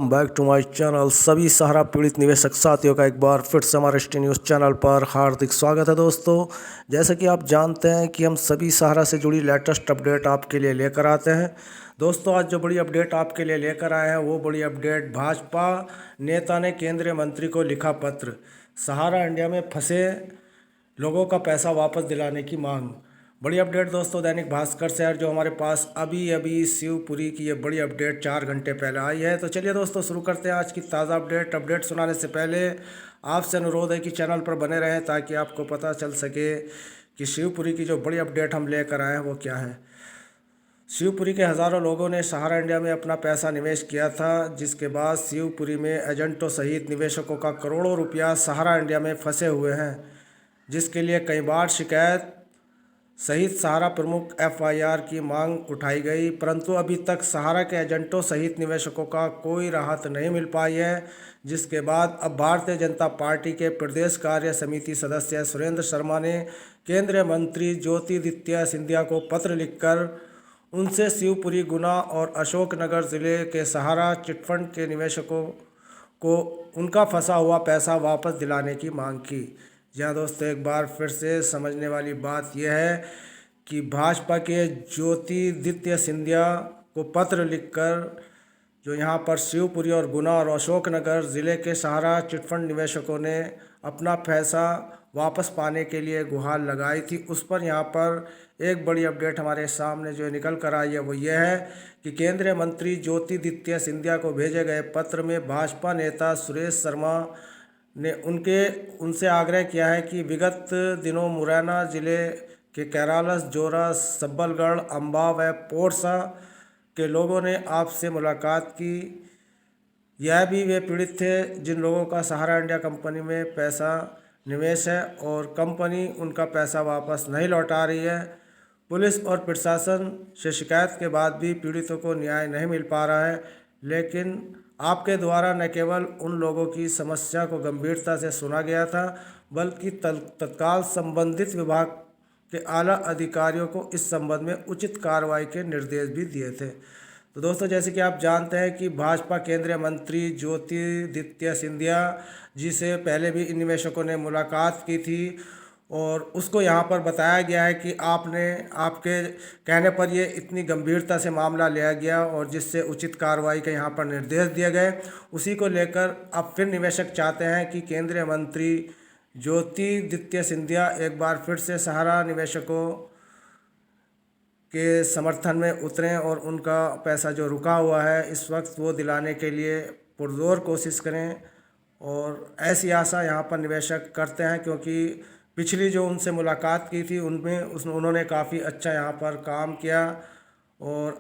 Welcome back to my channel. सभी सहारा पीड़ित निवेशक साथियों का एक बार फिर से हमारे एसटी न्यूज़ चैनल पर हार्दिक स्वागत है। दोस्तों, जैसे कि आप जानते हैं कि हम सभी सहारा से जुड़ी लेटेस्ट अपडेट आपके लिए लेकर आते हैं। दोस्तों, आज जो बड़ी अपडेट आपके लिए लेकर आए हैं वो बड़ी अपडेट भाजपा नेता ने केंद्रीय मंत्री को लिखा पत्र, सहारा इंडिया में फंसे लोगों का पैसा वापस दिलाने की मांग। बड़ी अपडेट दोस्तों दैनिक भास्कर से है, जो हमारे पास अभी अभी शिवपुरी की ये बड़ी अपडेट 4 घंटे पहले आई है। तो चलिए दोस्तों शुरू करते हैं आज की ताज़ा अपडेट सुनाने से पहले आपसे अनुरोध है कि चैनल पर बने रहें ताकि आपको पता चल सके कि शिवपुरी की जो बड़ी अपडेट हम लेकर आए हैं वो क्या है। शिवपुरी के हज़ारों लोगों ने सहारा इंडिया में अपना पैसा निवेश किया था, जिसके बाद शिवपुरी में एजेंटों सहित निवेशकों का करोड़ों रुपया सहारा इंडिया में फंसे हुए हैं, जिसके लिए कई बार शिकायत सहित सहारा प्रमुख एफआईआर की मांग उठाई गई, परंतु अभी तक सहारा के एजेंटों सहित निवेशकों का कोई राहत नहीं मिल पाई है। जिसके बाद अब भारतीय जनता पार्टी के प्रदेश कार्य समिति सदस्य सुरेंद्र शर्मा ने केंद्रीय मंत्री ज्योतिरादित्य सिंधिया को पत्र लिखकर उनसे शिवपुरी, गुना और अशोकनगर जिले के सहारा चिटफंड के निवेशकों को उनका फंसा हुआ पैसा वापस दिलाने की मांग की। जहाँ दोस्तों एक बार फिर से समझने वाली बात यह है कि भाजपा के ज्योतिरादित्य सिंधिया को पत्र लिखकर जो यहाँ पर शिवपुरी और गुना और अशोकनगर ज़िले के सहारा चिटफंड निवेशकों ने अपना पैसा वापस पाने के लिए गुहार लगाई थी, उस पर यहाँ पर एक बड़ी अपडेट हमारे सामने जो निकल कर आई है वो ये है कि केंद्रीय मंत्री ज्योतिरादित्य सिंधिया को भेजे गए पत्र में भाजपा नेता सुरेश शर्मा ने उनसे आग्रह किया है कि विगत दिनों मुरैना जिले के कैरालस, जोरा, सब्बलगढ़, अम्बा व पोरसा के लोगों ने आपसे मुलाकात की। यह भी वे पीड़ित थे जिन लोगों का सहारा इंडिया कंपनी में पैसा निवेश है और कंपनी उनका पैसा वापस नहीं लौटा रही है। पुलिस और प्रशासन से शिकायत के बाद भी पीड़ितों को न्याय नहीं मिल पा रहा है, लेकिन आपके द्वारा न केवल उन लोगों की समस्या को गंभीरता से सुना गया था, बल्कि तत्काल संबंधित विभाग के आला अधिकारियों को इस संबंध में उचित कार्रवाई के निर्देश भी दिए थे। तो दोस्तों, जैसे कि आप जानते हैं कि भाजपा केंद्रीय मंत्री ज्योतिरादित्य सिंधिया जी से पहले भी इन निवेशकों ने मुलाकात की थी और उसको यहाँ पर बताया गया है कि आपके कहने पर ये इतनी गंभीरता से मामला लिया गया और जिससे उचित कार्रवाई के यहाँ पर निर्देश दिए गए। उसी को लेकर अब फिर निवेशक चाहते हैं कि केंद्रीय मंत्री ज्योतिरादित्य सिंधिया एक बार फिर से सहारा निवेशकों के समर्थन में उतरें और उनका पैसा जो रुका हुआ है इस वक्त वो दिलाने के लिए पुरजोर कोशिश करें। और ऐसी आशा यहाँ पर निवेशक करते हैं, क्योंकि पिछली जो उनसे मुलाकात की थी उनमें उन्होंने काफ़ी अच्छा यहाँ पर काम किया और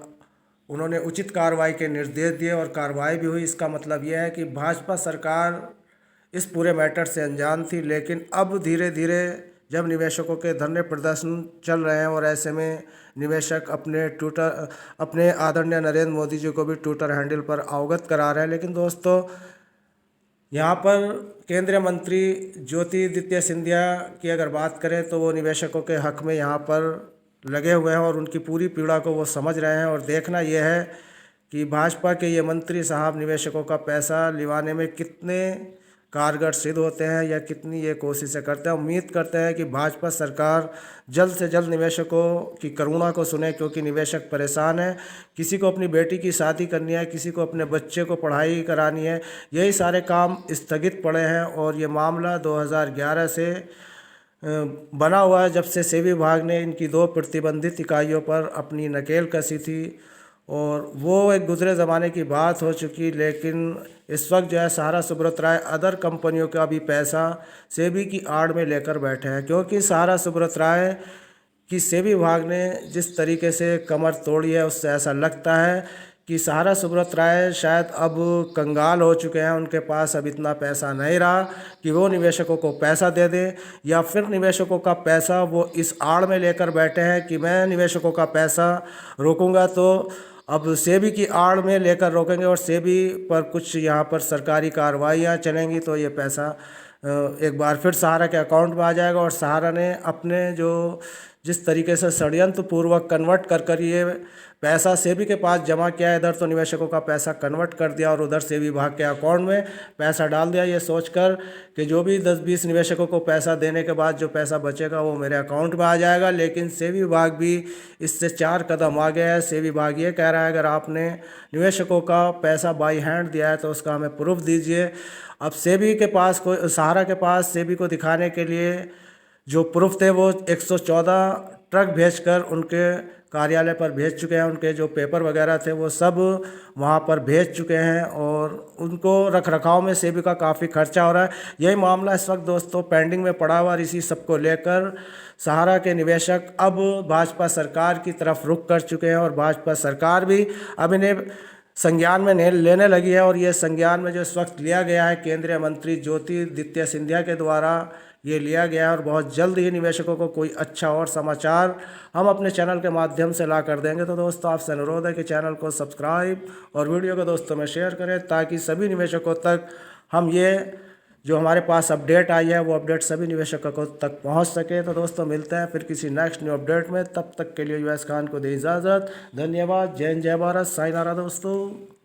उन्होंने उचित कार्रवाई के निर्देश दिए और कार्रवाई भी हुई। इसका मतलब यह है कि भाजपा सरकार इस पूरे मैटर से अनजान थी, लेकिन अब धीरे धीरे जब निवेशकों के धरने प्रदर्शन चल रहे हैं और ऐसे में निवेशक अपने आदरणीय नरेंद्र मोदी जी को भी ट्विटर हैंडल पर अवगत करा रहे हैं। लेकिन दोस्तों, यहाँ पर केंद्रीय मंत्री ज्योतिरादित्य सिंधिया की अगर बात करें तो वो निवेशकों के हक में यहाँ पर लगे हुए हैं और उनकी पूरी पीड़ा को वो समझ रहे हैं। और देखना यह है कि भाजपा के ये मंत्री साहब निवेशकों का पैसा लिवाने में कितने कारगर सिद्ध होते हैं या कितनी ये कोशिशें करते हैं। उम्मीद करते हैं कि भाजपा सरकार जल्द से जल्द निवेशकों की करुणा को सुने, क्योंकि निवेशक परेशान हैं। किसी को अपनी बेटी की शादी करनी है, किसी को अपने बच्चे को पढ़ाई करानी है, यही सारे काम स्थगित पड़े हैं। और ये मामला 2011 से बना हुआ है, जब से सेबी विभाग ने इनकी 2 प्रतिबंधित इकाइयों पर अपनी नकेल कसी थी और वो एक गुजरे ज़माने की बात हो चुकी। लेकिन इस वक्त जो है सहारा सुब्रत राय अदर कंपनियों का भी पैसा सेबी की आड़ में लेकर बैठे हैं, क्योंकि सहारा सुब्रत राय की सेबी विभाग ने जिस तरीके से कमर तोड़ी है उससे ऐसा लगता है कि सहारा सुब्रत राय शायद अब कंगाल हो चुके हैं। उनके पास अब इतना पैसा नहीं रहा कि वो निवेशकों को पैसा दे दें, या फिर निवेशकों का पैसा वो इस आड़ में लेकर बैठे हैं कि मैं निवेशकों का पैसा रोकूंगा तो अब सेबी की आड़ में लेकर रोकेंगे और सेबी पर कुछ यहाँ पर सरकारी कार्रवाइयाँ चलेंगी तो ये पैसा एक बार फिर सहारा के अकाउंट में आ जाएगा और सहारा ने अपने जो जिस तरीके से षड्यंत्र पूर्वक कन्वर्ट कर ये पैसा सेबी के पास जमा किया है, इधर तो निवेशकों का पैसा कन्वर्ट कर दिया और उधर सेबी विभाग के अकाउंट में पैसा डाल दिया, ये सोचकर कि जो भी 10-20 निवेशकों को पैसा देने के बाद जो पैसा बचेगा वो मेरे अकाउंट में आ जाएगा। लेकिन सेबी विभाग भी इससे 4 कदम आगे है। सेबी विभाग ये कह रहा है अगर आपने निवेशकों का पैसा बाई हैंड दिया है तो उसका हमें प्रूफ दीजिए। अब सेबी के पास कोई सहारा के पास सेबी को दिखाने के लिए जो प्रूफ थे वो 114 ट्रक भेजकर उनके कार्यालय पर भेज चुके हैं। उनके जो पेपर वगैरह थे वो सब वहाँ पर भेज चुके हैं और उनको रख रखाव में सेबी का काफ़ी खर्चा हो रहा है। यही मामला इस वक्त दोस्तों पेंडिंग में पड़ा हुआ। इसी सबको लेकर सहारा के निवेशक अब भाजपा सरकार की तरफ रुख कर चुके हैं और भाजपा सरकार भी अब इन्हें संज्ञान में लेने लगी है। और ये संज्ञान में जो इस वक्त लिया गया है केंद्रीय मंत्री ज्योतिरादित्य सिंधिया के द्वारा ये लिया गया है और बहुत जल्द ही निवेशकों को कोई अच्छा और समाचार हम अपने चैनल के माध्यम से ला कर देंगे। तो दोस्तों आपसे अनुरोध है कि चैनल को सब्सक्राइब और वीडियो को दोस्तों में शेयर करें ताकि सभी निवेशकों तक हम ये जो हमारे पास अपडेट आई है वो अपडेट सभी निवेशकों तक पहुंच सके। तो दोस्तों मिलते हैं फिर किसी नेक्स्ट न्यू अपडेट में, तब तक के लिए यूएस खान को दे इजाज़त। धन्यवाद। जय हिंद, जय भारत, साइनारा दोस्तों।